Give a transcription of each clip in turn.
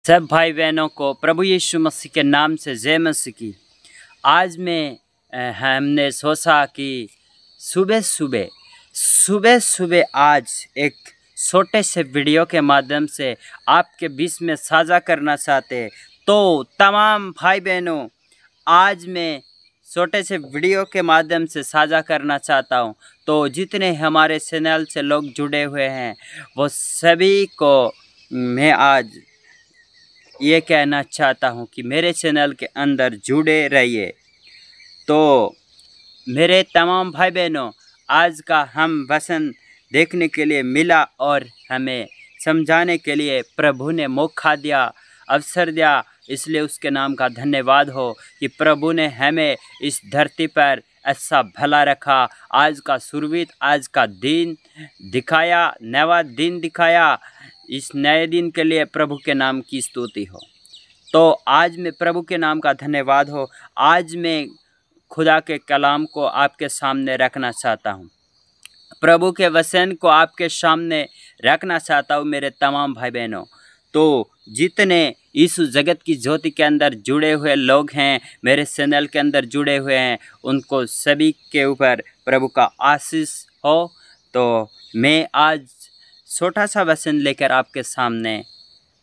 सब भाई बहनों को प्रभु यीशु मसीह के नाम से जय मसीह की। आज में हमने सोचा कि सुबह सुबह आज एक छोटे से वीडियो के माध्यम से आपके बीच में साझा करना चाहते। तो तमाम भाई बहनों, आज मैं छोटे से वीडियो के माध्यम से साझा करना चाहता हूं। तो जितने हमारे चैनल से लोग जुड़े हुए हैं वो सभी को मैं आज ये कहना चाहता हूँ कि मेरे चैनल के अंदर जुड़े रहिए। तो मेरे तमाम भाई बहनों, आज का हम वचन देखने के लिए मिला और हमें समझाने के लिए प्रभु ने मौका दिया, अवसर दिया, इसलिए उसके नाम का धन्यवाद हो कि प्रभु ने हमें इस धरती पर ऐसा भला रखा। आज का सुरवीत, आज का दिन दिखाया, नया दिन दिखाया। इस नए दिन के लिए प्रभु के नाम की स्तुति हो। तो आज मैं प्रभु के नाम का धन्यवाद हो। आज मैं खुदा के कलाम को आपके सामने रखना चाहता हूँ, प्रभु के वचन को आपके सामने रखना चाहता हूँ मेरे तमाम भाई बहनों। तो जितने इस जगत की ज्योति के अंदर जुड़े हुए लोग हैं, मेरे चैनल के अंदर जुड़े हुए हैं, उनको सभी के ऊपर प्रभु का आशीष हो। तो मैं आज छोटा सा वचन लेकर आपके सामने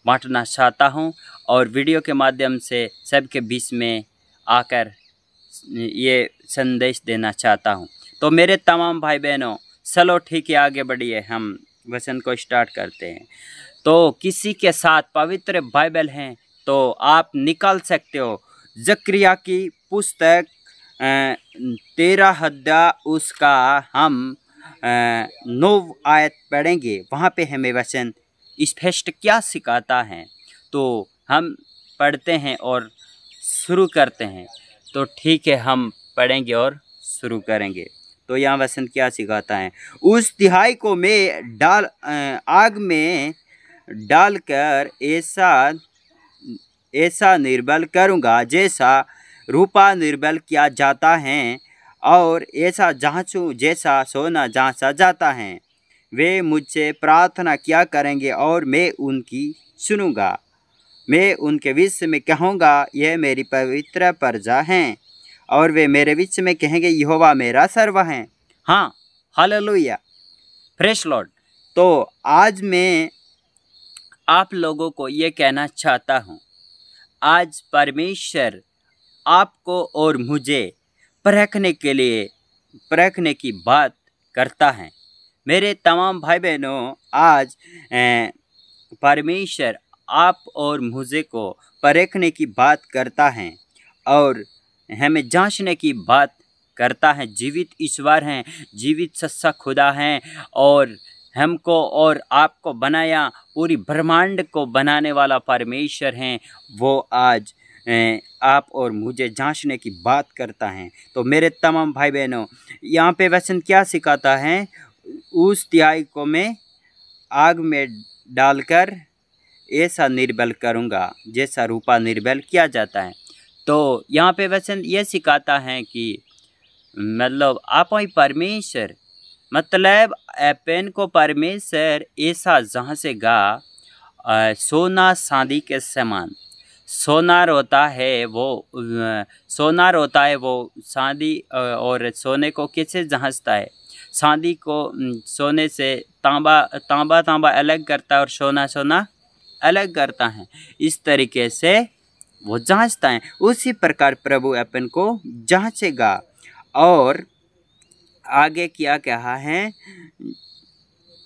बांटना चाहता हूं और वीडियो के माध्यम से सबके बीच में आकर ये संदेश देना चाहता हूं। तो मेरे तमाम भाई बहनों, चलो ठीक है, आगे बढ़िए, हम वचन को स्टार्ट करते हैं। तो किसी के साथ पवित्र बाइबल हैं तो आप निकाल सकते हो। जकरिया की पुस्तक 13 अध्याय उसका हम 9 आयत पढ़ेंगे। वहाँ पे हमें वचन स्पष्ट क्या सिखाता है। तो हम पढ़ते हैं और शुरू करते हैं। तो ठीक है, हम पढ़ेंगे और शुरू करेंगे। तो यहाँ वचन क्या सिखाता है। उस तिहाई को मैं आग में डालकर ऐसा निर्बल करूँगा जैसा रूपा निर्बल किया जाता है, और ऐसा जांचूं जैसा सोना जांचा जाता है। वे मुझसे प्रार्थना किया करेंगे और मैं उनकी सुनूंगा। मैं उनके विषय में कहूँगा, यह मेरी पवित्र प्रजा हैं, और वे मेरे विषय में कहेंगे, यहोवा मेरा सर्व है। हाँ, हालेलुया, प्रेज़ लॉर्ड। तो आज मैं आप लोगों को ये कहना चाहता हूँ, आज परमेश्वर आपको और मुझे परखने की बात करता है। मेरे तमाम भाई बहनों, आज परमेश्वर आप और मुझे को परखने की बात करता है और हमें जांचने की बात करता है। जीवित ईश्वर हैं, जीवित सच्चा खुदा हैं, और हमको और आपको बनाया, पूरी ब्रह्मांड को बनाने वाला परमेश्वर हैं। वो आज आप और मुझे जांचने की बात करता है। तो मेरे तमाम भाई बहनों, यहाँ पे वचन क्या सिखाता है। उस तिहाई को मैं आग में डालकर ऐसा निर्बल करूँगा जैसा रूपा निर्बल किया जाता है। तो यहाँ पे वचन ये सिखाता है कि मतलब आप ही परमेश्वर, मतलब अपन को परमेश्वर ऐसा जांचेगा सोना चांदी के समान। सोनार होता है वो चांदी और सोने को कैसे जांचता है। चांदी को सोने से तांबा अलग करता है और सोना अलग करता है। इस तरीके से वो जांचता है। उसी प्रकार प्रभु अपन को जांचेगा। और आगे क्या कहा है,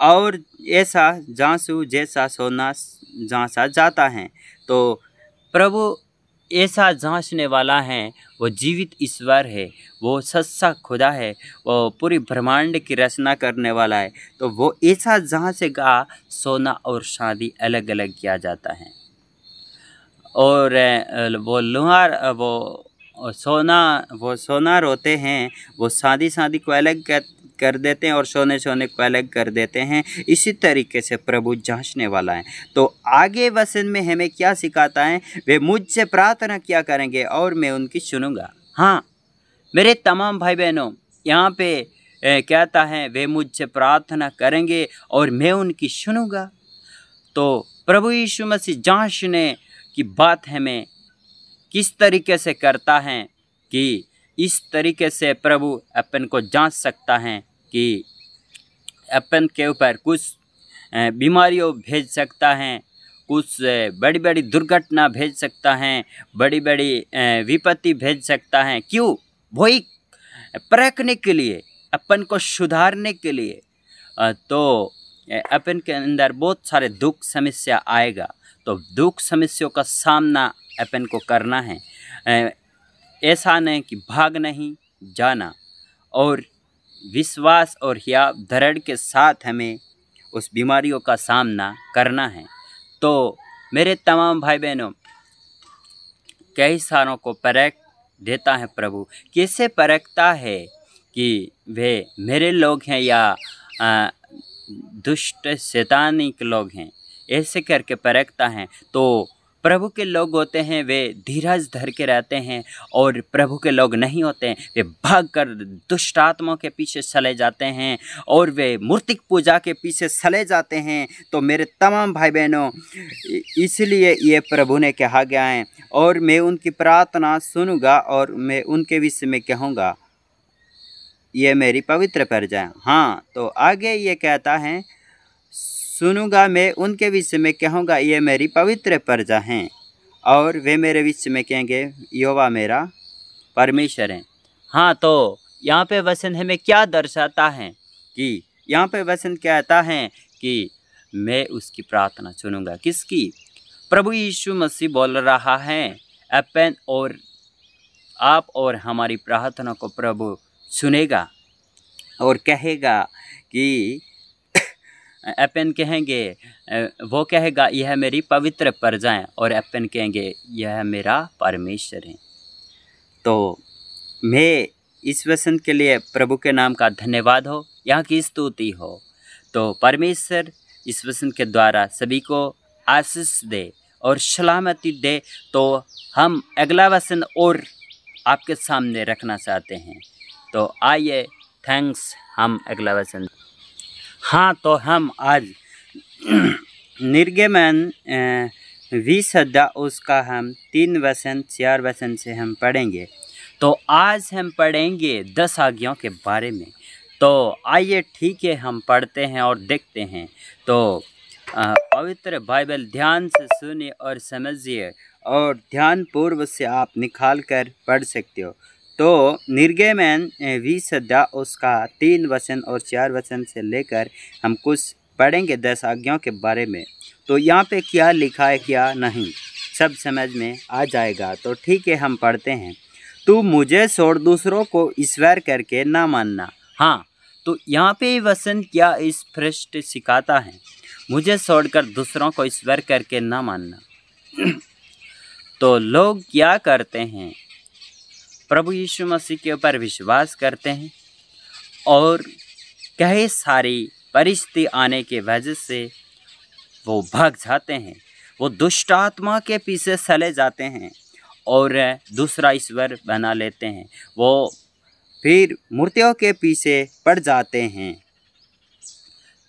और ऐसा जांचू जैसा सोना जांचा जाता है। तो प्रभु ऐसा जांचने वाला है। वो जीवित ईश्वर है, वो सच्चा खुदा है, वो पूरी ब्रह्मांड की रचना करने वाला है। तो वो ऐसा जांचेगा, सोना और चांदी अलग अलग किया जाता है। और वो लोहार, वो सोनार होते हैं, वो चांदी को अलग कर देते हैं और सोने को अलग कर देते हैं। इसी तरीके से प्रभु जांचने वाला है। तो आगे वचन में हमें क्या सिखाता है। वे मुझसे प्रार्थना किया करेंगे और मैं उनकी सुनूंगा। हाँ मेरे तमाम भाई बहनों, यहाँ पे कहता है वे मुझसे प्रार्थना करेंगे और मैं उनकी सुनूंगा। तो प्रभु यीशु मसीह जांचने की बात हमें किस तरीके से करता है कि इस तरीके से प्रभु अपन को जांच सकता है कि अपन के ऊपर कुछ बीमारियों भेज सकता है, कुछ बड़ी बड़ी दुर्घटना भेज सकता है, बड़ी बड़ी विपत्ति भेज सकता है। क्यों? वही परखने के लिए, अपन को सुधारने के लिए। तो अपन के अंदर बहुत सारे दुख समस्या आएगा, तो दुख समस्याओं का सामना अपन को करना है। ऐसा नहीं कि भाग नहीं जाना, और विश्वास और या दृढ़ के साथ हमें उस बीमारियों का सामना करना है। तो मेरे तमाम भाई बहनों, कई सारों को परख देता है प्रभु। कैसे परखता है कि वे मेरे लोग हैं या दुष्ट शैतानिक लोग हैं, ऐसे करके परखता है। तो प्रभु के लोग होते हैं वे धीरज धर के रहते हैं, और प्रभु के लोग नहीं होते हैं वे भाग कर दुष्ट आत्माओं के पीछे चले जाते हैं, और वे मूर्तिक पूजा के पीछे चले जाते हैं। तो मेरे तमाम भाई बहनों, इसलिए ये प्रभु ने कहा गया है, और मैं उनकी प्रार्थना सुनूंगा और मैं उनके विषय में कहूँगा ये मेरी पवित्र प्रजा है। हाँ, तो आगे ये कहता है, सुनूंगा मैं उनके विषय में कहूँगा ये मेरी पवित्र प्रजा हैं, और वे मेरे विषय में कहेंगे यहोवा मेरा परमेश्वर है। हाँ, तो यहाँ पे वचन हमें क्या दर्शाता है कि यहाँ पे वचन कहता है कि मैं उसकी प्रार्थना सुनूंगा। किसकी? प्रभु यीशु मसीह बोल रहा है, अपन और आप और हमारी प्रार्थना को प्रभु सुनेगा और कहेगा कि अपन कहेंगे, वो कहेगा यह मेरी पवित्र प्रजा है, और अपन कहेंगे यह मेरा परमेश्वर है। तो मैं इस वचन के लिए प्रभु के नाम का धन्यवाद हो, यहाँ की स्तुति हो। तो परमेश्वर इस वचन के द्वारा सभी को आशीष दे और सलामती दे। तो हम अगला वचन और आपके सामने रखना चाहते हैं। तो आइए, थैंक्स, हम अगला वचन। हाँ, तो हम आज निर्गमन 20 अध्याय उसका हम 3 वचन 4 वचन से हम पढ़ेंगे। तो आज हम पढ़ेंगे 10 आज्ञाओं के बारे में। तो आइए, ठीक है, हम पढ़ते हैं और देखते हैं। तो पवित्र बाइबल ध्यान से सुनिए और समझिए, और ध्यान पूर्व से आप निकाल कर पढ़ सकते हो। तो निर्गमन 20 अध्याय उसका 3 वचन और 4 वचन से लेकर हम कुछ पढ़ेंगे 10 आज्ञाओं के बारे में। तो यहाँ पे क्या लिखा है क्या नहीं सब समझ में आ जाएगा। तो ठीक है, हम पढ़ते हैं। तू मुझे छोड़ दूसरों को ईश्वर करके ना मानना। हाँ, तो यहाँ पे वचन क्या स्पष्ट सिखाता है, मुझे छोड़कर दूसरों को ईश्वर करके ना मानना। तो लोग क्या करते हैं, प्रभु यीशु मसीह के ऊपर विश्वास करते हैं, और कई सारी परिस्थिति आने के वजह से वो भाग जाते हैं, वो दुष्ट आत्मा के पीछे चले जाते हैं और दूसरा ईश्वर बना लेते हैं। वो फिर मूर्तियों के पीछे पड़ जाते हैं।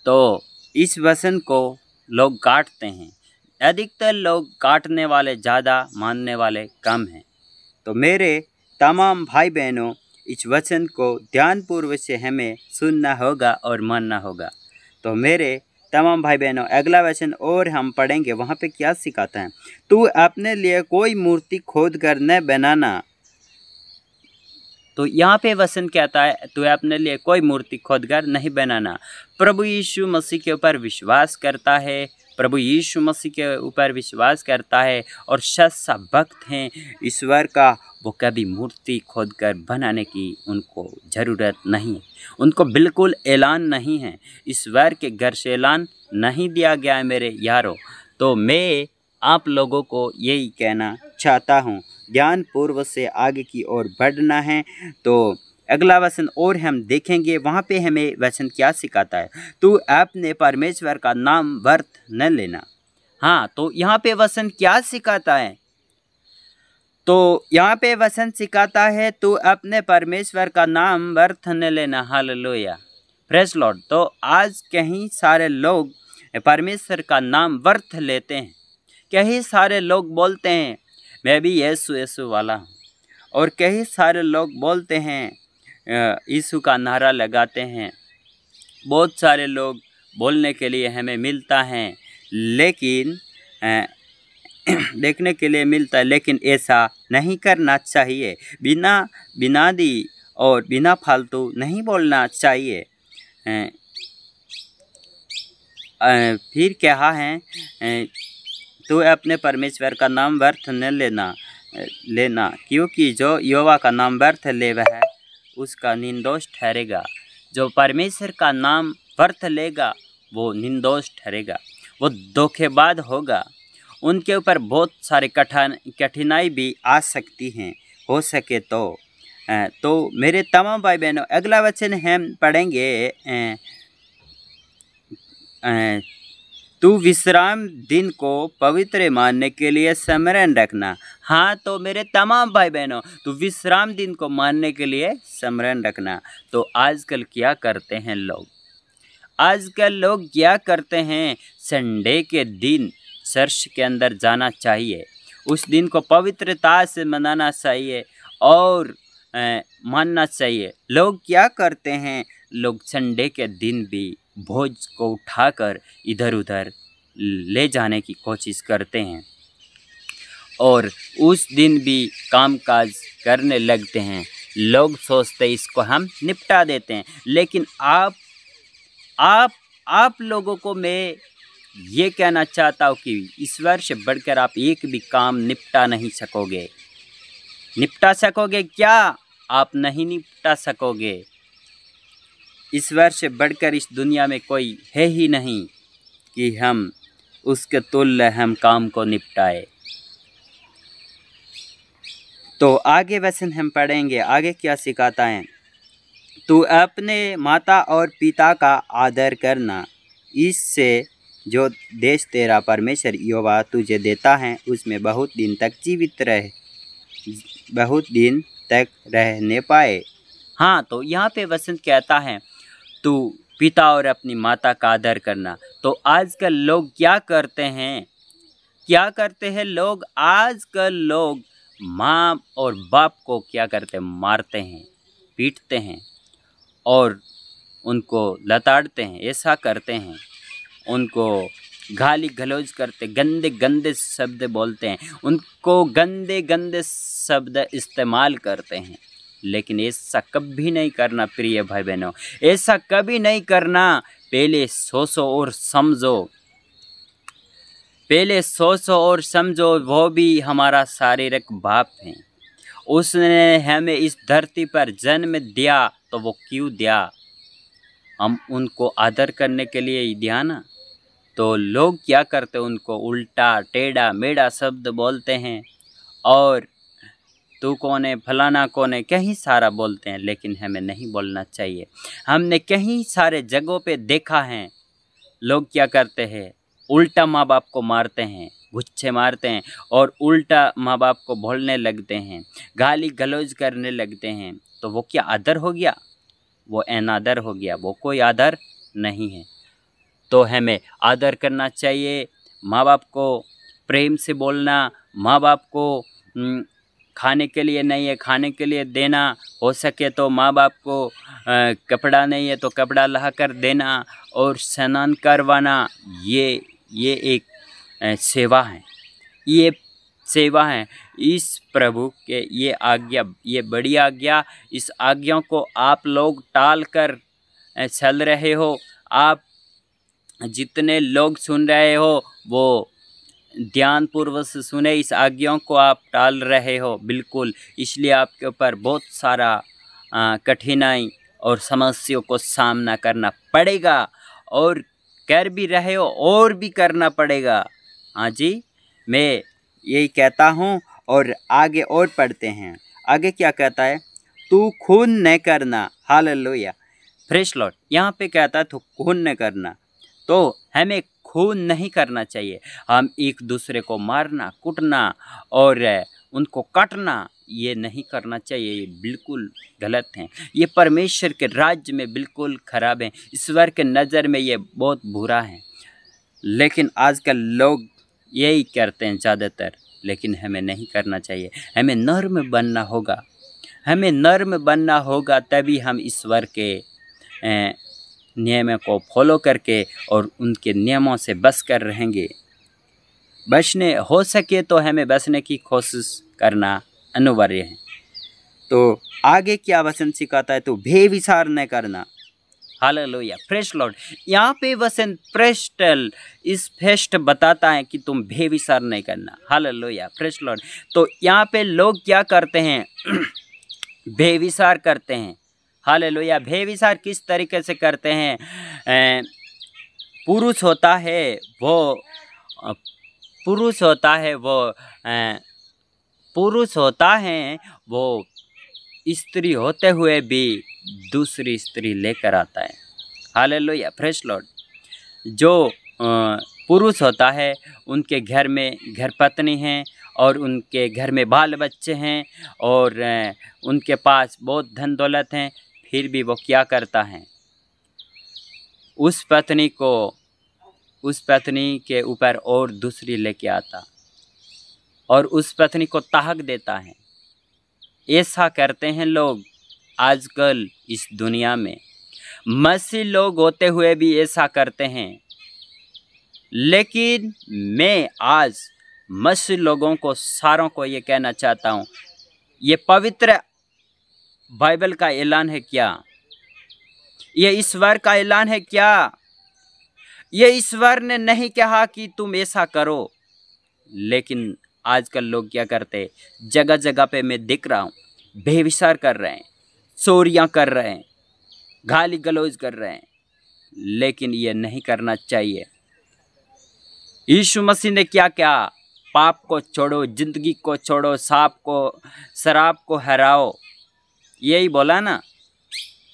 तो इस वचन को लोग काटते हैं। अधिकतर लोग काटने वाले ज़्यादा, मानने वाले कम हैं। तो मेरे तमाम भाई बहनों, इस वचन को ध्यानपूर्वक से हमें सुनना होगा और मानना होगा। तो मेरे तमाम भाई बहनों, अगला वचन और हम पढ़ेंगे। वहाँ पे क्या सिखाता है, तू अपने लिए कोई मूर्ति खोद कर न बनाना। तो यहाँ पे वचन कहता है, तू अपने लिए कोई मूर्ति खोद कर नहीं बनाना। प्रभु यीशु मसीह के ऊपर विश्वास करता है, प्रभु यीशु मसीह के ऊपर विश्वास करता है और सच्चा भक्त हैं ईश्वर का, वो कभी मूर्ति खोद कर बनाने की उनको ज़रूरत नहीं है। उनको बिल्कुल ऐलान नहीं है, ईश्वर के घर से ऐलान नहीं दिया गया है मेरे यारों। तो मैं आप लोगों को यही कहना चाहता हूँ, ध्यानपूर्वक से आगे की ओर बढ़ना है। तो अगला वचन और हम देखेंगे, वहाँ पे हमें वचन क्या सिखाता है, तू अपने परमेश्वर का नाम व्यर्थ न लेना। हाँ, तो यहाँ पे वचन क्या सिखाता है, तो यहाँ पे वचन सिखाता है, तू अपने परमेश्वर का नाम व्यर्थ न लेना। Hallelujah, praise Lord. तो आज कहीं सारे लोग परमेश्वर का नाम व्यर्थ लेते हैं। कई सारे लोग बोलते हैं मैं भी यीशु यीशु वाला हूँ, और कई सारे लोग बोलते हैं यीशु का नारा लगाते हैं। बहुत सारे लोग बोलने के लिए हमें मिलता है, लेकिन देखने के लिए मिलता है, लेकिन ऐसा नहीं करना चाहिए। बिना बिनादी और बिना फालतू नहीं बोलना चाहिए। फिर क्या है, तो अपने परमेश्वर का नाम व्यर्थ न लेना, क्योंकि जो यहोवा का नाम व्यर्थ लेगा है उसका निर्दोष ठहरेगा। जो परमेश्वर का नाम व्यर्थ लेगा वो निर्दोष ठहरेगा, वो धोखेबाज होगा। उनके ऊपर बहुत सारे कठिनाई भी आ सकती हैं। हो सके तो मेरे तमाम भाई बहनों, अगला वचन हम पढ़ेंगे, तू विश्राम दिन को पवित्र मानने के लिए स्मरण रखना। हाँ, तो मेरे तमाम भाई बहनों, तू विश्राम दिन को मानने के लिए स्मरण रखना। तो आजकल क्या करते हैं लोग? आजकल लोग क्या करते हैं? संडे के दिन चर्च के अंदर जाना चाहिए, उस दिन को पवित्रता से मनाना चाहिए और मानना चाहिए। लोग क्या करते हैं? लोग संडे के दिन भी भोज को उठाकर इधर उधर ले जाने की कोशिश करते हैं और उस दिन भी कामकाज करने लगते हैं। लोग सोचते इसको हम निपटा देते हैं, लेकिन आप लोगों को मैं ये कहना चाहता हूँ कि ईश्वर से बढ़कर आप एक भी काम निपटा नहीं सकोगे। निपटा सकोगे क्या? आप नहीं निपटा सकोगे। ईश्वर से बढ़कर इस दुनिया में कोई है ही नहीं कि हम उसके तुल्य हम काम को निपटाए। तो आगे वचन हम पढ़ेंगे, आगे क्या सिखाता है। तू अपने माता और पिता का आदर करना, इससे जो देश तेरा परमेश्वर यहोवा तुझे देता है उसमें बहुत दिन तक रहने पाए। हाँ, तो यहाँ पे वचन कहता है तू पिता और अपनी माता का आदर करना। तो आजकल लोग क्या करते हैं? लोग आजकल लोग माँ और बाप को क्या करते हैं? मारते हैं, पीटते हैं और उनको लताड़ते हैं, ऐसा करते हैं। उनको गाली गलौज करते, गंदे गंदे शब्द बोलते हैं, उनको गंदे गंदे शब्द इस्तेमाल करते हैं। लेकिन ऐसा कभी नहीं करना प्रिय भाई बहनों, ऐसा कभी नहीं करना। पहले सोचो और समझो, वो भी हमारा शारीरिक बाप है। उसने हमें इस धरती पर जन्म दिया, तो वो क्यों दिया? हम उनको आदर करने के लिए ही दिया ना। तो लोग क्या करते हैं? उनको उल्टा टेढ़ा मेढ़ा शब्द बोलते हैं और तू कौन है, फलाना कौन है, कहीं सारा बोलते हैं। लेकिन हमें नहीं बोलना चाहिए। हमने कहीं सारे जगहों पे देखा है, लोग क्या करते हैं? उल्टा माँ बाप को मारते हैं, गुच्छे मारते हैं और उल्टा माँ बाप को बोलने लगते हैं, गाली गलौज करने लगते हैं। तो वो क्या आदर हो गया? वो अनादर हो गया, वो कोई आदर नहीं है। तो हमें आदर करना चाहिए, माँ बाप को प्रेम से बोलना, माँ बाप को खाने के लिए नहीं है खाने के लिए देना, हो सके तो माँ बाप को कपड़ा नहीं है तो कपड़ा ला कर देना और स्नान करवाना। ये एक सेवा है, ये सेवा है। इस प्रभु के ये आज्ञा, ये बड़ी आज्ञा, इस आज्ञा को आप लोग टाल कर चल रहे हो। आप जितने लोग सुन रहे हो वो ध्यानपूर्वक से सुने, इस आज्ञा को आप टाल रहे हो बिल्कुल। इसलिए आपके ऊपर बहुत सारा कठिनाई और समस्याओं को सामना करना पड़ेगा और कर भी रहे हो और भी करना पड़ेगा। हाँ जी, मैं यही कहता हूँ। और आगे और पढ़ते हैं। आगे क्या कहता है? तू खून न करना। Hallelujah, praise Lord. यहाँ पे कहता है तू खून न करना। तो हमें खून नहीं करना चाहिए। हम एक दूसरे को मारना, कुटना और उनको काटना ये नहीं करना चाहिए। ये बिल्कुल गलत है। ये परमेश्वर के राज्य में बिल्कुल खराब है। ईश्वर के नज़र में ये बहुत बुरा है। लेकिन आजकल लोग यही करते हैं ज़्यादातर, लेकिन हमें नहीं करना चाहिए। हमें नर्म बनना होगा, हमें नर्म बनना होगा, तभी हम ईश्वर के नियमों को फॉलो करके और उनके नियमों से बच कर रहेंगे। बचने हो सके तो हमें बचने की कोशिश करना अनिवार्य है। तो आगे क्या वचन सिखाता है? तो बेविचार न करना। Hallelujah, praise Lord. यहाँ पे वचन प्रेस्टल स्पष्ट बताता है कि तुम बेविचार नहीं करना। Hallelujah, praise Lord. तो यहाँ पे लोग क्या करते हैं? बेविचार करते हैं। हालेलुया। बेविचार किस तरीके से करते हैं? पुरुष होता है वो स्त्री होते हुए भी दूसरी स्त्री लेकर आता है। Hallelujah, praise Lord. जो पुरुष होता है उनके घर में घर पत्नी हैं और उनके घर में बाल बच्चे हैं और उनके पास बहुत धन दौलत हैं, फिर भी वो क्या करता है? उस पत्नी के ऊपर और दूसरी लेके आता और उस पत्नी को तहक देता है। ऐसा करते हैं लोग आजकल इस दुनिया में। मसीह लोग होते हुए भी ऐसा करते हैं। लेकिन मैं आज मसीह लोगों को सारों को ये कहना चाहता हूँ, ये पवित्र बाइबल का ऐलान है क्या? ये ईश्वर का ऐलान है क्या? ये ईश्वर ने नहीं कहा कि तुम ऐसा करो, लेकिन आजकल लोग क्या करते? जगह जगह पे मैं दिख रहा हूँ, बेविचार कर रहे हैं, चोरियां कर रहे हैं, गाली गलौज कर रहे हैं, लेकिन ये नहीं करना चाहिए। यीशु मसीह ने क्या कहा? पाप को छोड़ो, जिंदगी को छोड़ो, शराब को हराओ, यही बोला ना।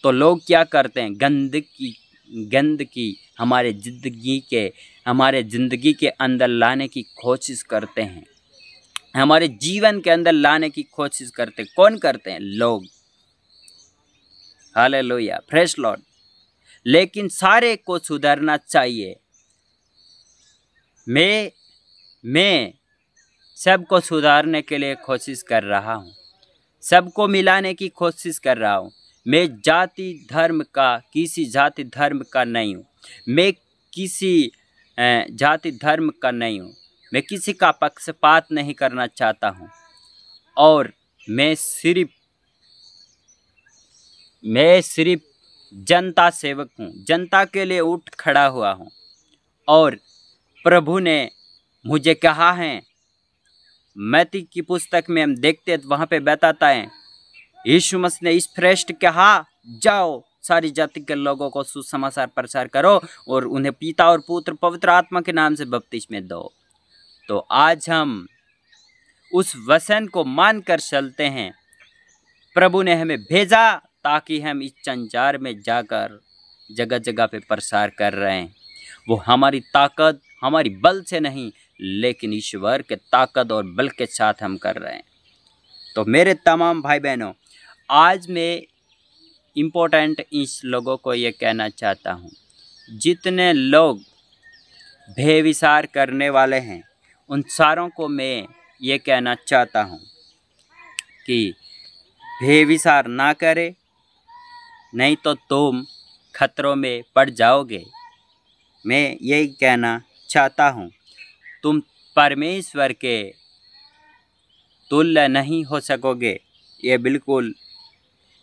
तो लोग क्या करते हैं? गंदगी हमारे जिंदगी के अंदर लाने की कोशिश करते हैं, हमारे जीवन के अंदर लाने की कोशिश करते। कौन करते हैं? लोग। Hallelujah, praise Lord. लेकिन सारे को सुधरना चाहिए। मैं सबको सुधारने के लिए कोशिश कर रहा हूँ, सबको मिलाने की कोशिश कर रहा हूँ। मैं किसी जाति धर्म का नहीं हूँ, मैं किसी जाति धर्म का नहीं हूँ, मैं किसी का पक्षपात नहीं करना चाहता हूँ और मैं सिर्फ जनता सेवक हूँ, जनता के लिए उठ खड़ा हुआ हूँ। और प्रभु ने मुझे कहा है, मत्ती की पुस्तक में हम देखते हैं, वहाँ पे बताता है, यीशु मसीह ने इस श्रेष्ठ कहा, जाओ सारी जाति के लोगों को सुसमाचार प्रचार करो और उन्हें पिता और पुत्र पवित्र आत्मा के नाम से बपतिस्मा दो। तो आज हम उस वचन को मानकर चलते हैं। प्रभु ने हमें भेजा ताकि हम इस संसार में जाकर जगह जगह पे प्रसार कर रहे हैं। वो हमारी ताकत, हमारी बल से नहीं, लेकिन ईश्वर के ताकत और बल के साथ हम कर रहे हैं। तो मेरे तमाम भाई बहनों, आज मैं इम्पोर्टेंट इस लोगों को ये कहना चाहता हूँ, जितने लोग बेविचार करने वाले हैं उन सारों को मैं ये कहना चाहता हूँ कि बेविचार ना करे, नहीं तो तुम खतरों में पड़ जाओगे। मैं यही कहना चाहता हूँ, तुम परमेश्वर के तुल्य नहीं हो सकोगे, ये बिल्कुल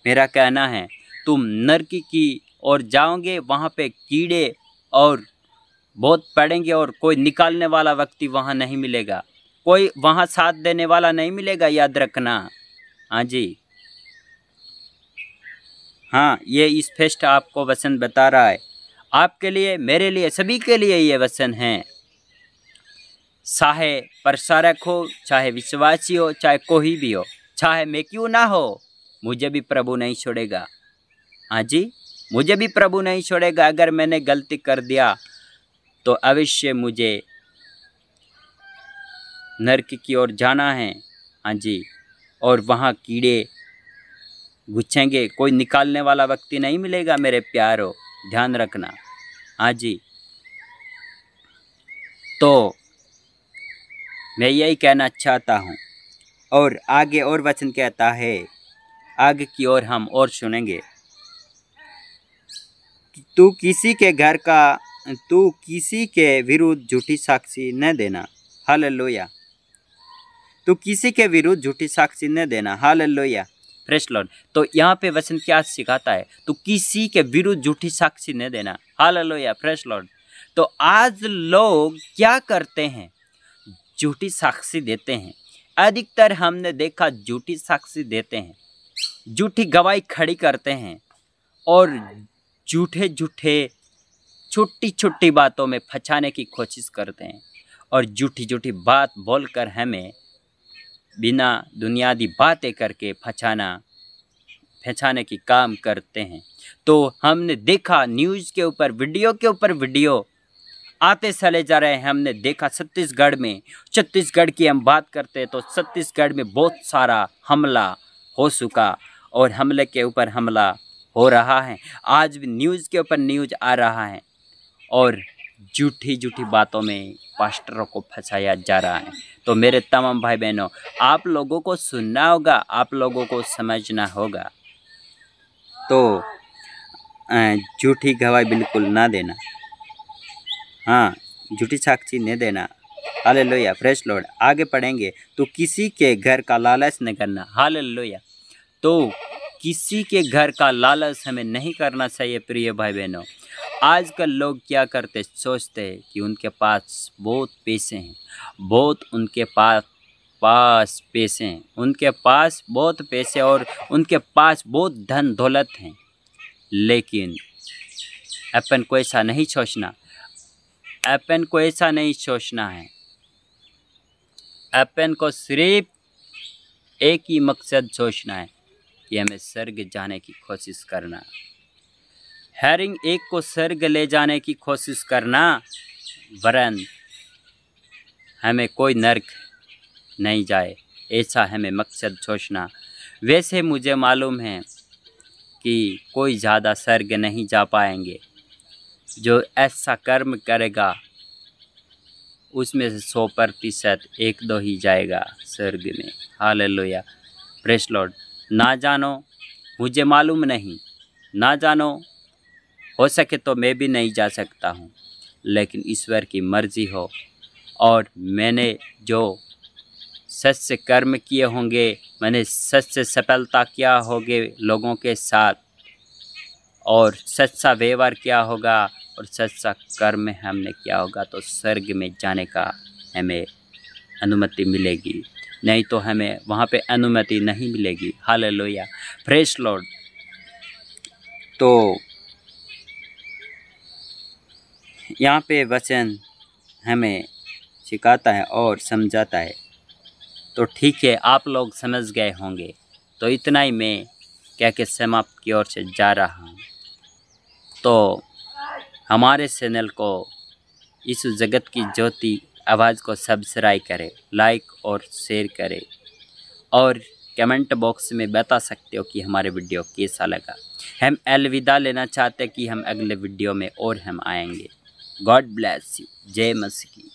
मेरा कहना है। तुम नरक की ओर जाओगे, वहाँ पे कीड़े और बहुत पड़ेंगे और कोई निकालने वाला व्यक्ति वहाँ नहीं मिलेगा, कोई वहाँ साथ देने वाला नहीं मिलेगा, याद रखना। हाँ जी, हाँ, ये स्पष्ट आपको वचन बता रहा है, आपके लिए, मेरे लिए, सभी के लिए ये वचन है। चाहे प्रसारक हो, चाहे विश्वासी हो, चाहे कोई भी हो, चाहे मैं क्यों ना हो, मुझे भी प्रभु नहीं छोड़ेगा। हाँ जी, मुझे भी प्रभु नहीं छोड़ेगा। अगर मैंने गलती कर दिया तो अवश्य मुझे नरक की ओर जाना है। हाँ जी, और वहाँ कीड़े गुच्छेंगे, कोई निकालने वाला व्यक्ति नहीं मिलेगा मेरे प्यारो, ध्यान रखना। हाँ जी, तो मैं यही कहना चाहता हूँ। और आगे और वचन कहता है, आगे की ओर हम और सुनेंगे, तू किसी के विरुद्ध झूठी साक्षी न देना। हालेलुया। तू किसी के विरुद्ध झूठी साक्षी न देना। Hallelujah, praise Lord. तो यहाँ पे वचन क्या सिखाता है? तू किसी के विरुद्ध झूठी साक्षी न देना। Hallelujah, praise Lord. तो आज लोग क्या करते हैं? झूठी साक्षी देते हैं। अधिकतर हमने देखा झूठी साक्षी देते हैं, झूठी गवाही खड़ी करते हैं और झूठे छोटी छोटी बातों में फंसाने की कोशिश करते हैं और झूठी बात बोलकर हमें बिना दुनियावी बातें करके फंसाने की काम करते हैं। तो हमने देखा न्यूज़ के ऊपर वीडियो आते चले जा रहे हैं। हमने देखा छत्तीसगढ़ की हम बात करते हैं तो छत्तीसगढ़ में बहुत सारा हमला हो चुका और हमले के ऊपर हमला हो रहा है। आज भी न्यूज़ के ऊपर न्यूज़ आ रहा है और झूठी बातों में पास्टरों को फंसाया जा रहा है। तो मेरे तमाम भाई बहनों, आप लोगों को सुनना होगा, आप लोगों को समझना होगा। तो झूठी गवाही बिल्कुल ना देना। हाँ, झूठी साक्षी नहीं देना। Hallelujah, praise Lord. आगे पढ़ेंगे, तो किसी के घर का लालच न करना। हालेलुया। तो किसी के घर का लालच हमें नहीं करना चाहिए। प्रिय भाई बहनों, आजकल लोग क्या करते, सोचते हैं कि उनके पास बहुत पैसे हैं, उनके पास पैसे हैं, उनके पास बहुत पैसे और उनके पास बहुत धन दौलत हैं। लेकिन अपन को ऐसा नहीं सोचना। अपन को ऐसा नहीं सोचना है। अपन को सिर्फ एक ही मकसद सोचना है कि हमें स्वर्ग जाने की कोशिश करना। हर एक को स्वर्ग ले जाने की कोशिश करना, वरन हमें कोई नरक नहीं जाए, ऐसा हमें मकसद सोचना। वैसे मुझे मालूम है कि कोई ज़्यादा स्वर्ग नहीं जा पाएंगे। जो ऐसा कर्म करेगा उसमें से 100% 1-2 ही जाएगा स्वर्ग में। Hallelujah, praise Lord. ना जानो, मुझे मालूम नहीं, ना जानो, हो सके तो मैं भी नहीं जा सकता हूँ, लेकिन ईश्वर की मर्ज़ी हो। और मैंने जो सच से कर्म किए होंगे, मैंने सच से सफलता किया होगे लोगों के साथ, और सच सा व्यवहार किया होगा और सच सा कर्म हमने किया होगा, तो स्वर्ग में जाने का हमें अनुमति मिलेगी। नहीं तो हमें वहाँ पे अनुमति नहीं मिलेगी। Hallelujah, praise Lord. तो यहाँ पे वचन हमें सिखाता है और समझाता है। तो ठीक है, आप लोग समझ गए होंगे। तो इतना ही मैं कह के समाप्त की ओर से जा रहा हूँ। तो हमारे चैनल को इस जगत की ज्योति आवाज़ को सब्सक्राइब करें, लाइक और शेयर करें, और कमेंट बॉक्स में बता सकते हो कि हमारे वीडियो कैसा लगा। हम अलविदा लेना चाहते हैं कि हम अगले वीडियो में और हम आएंगे। God bless you. जय मसीह की।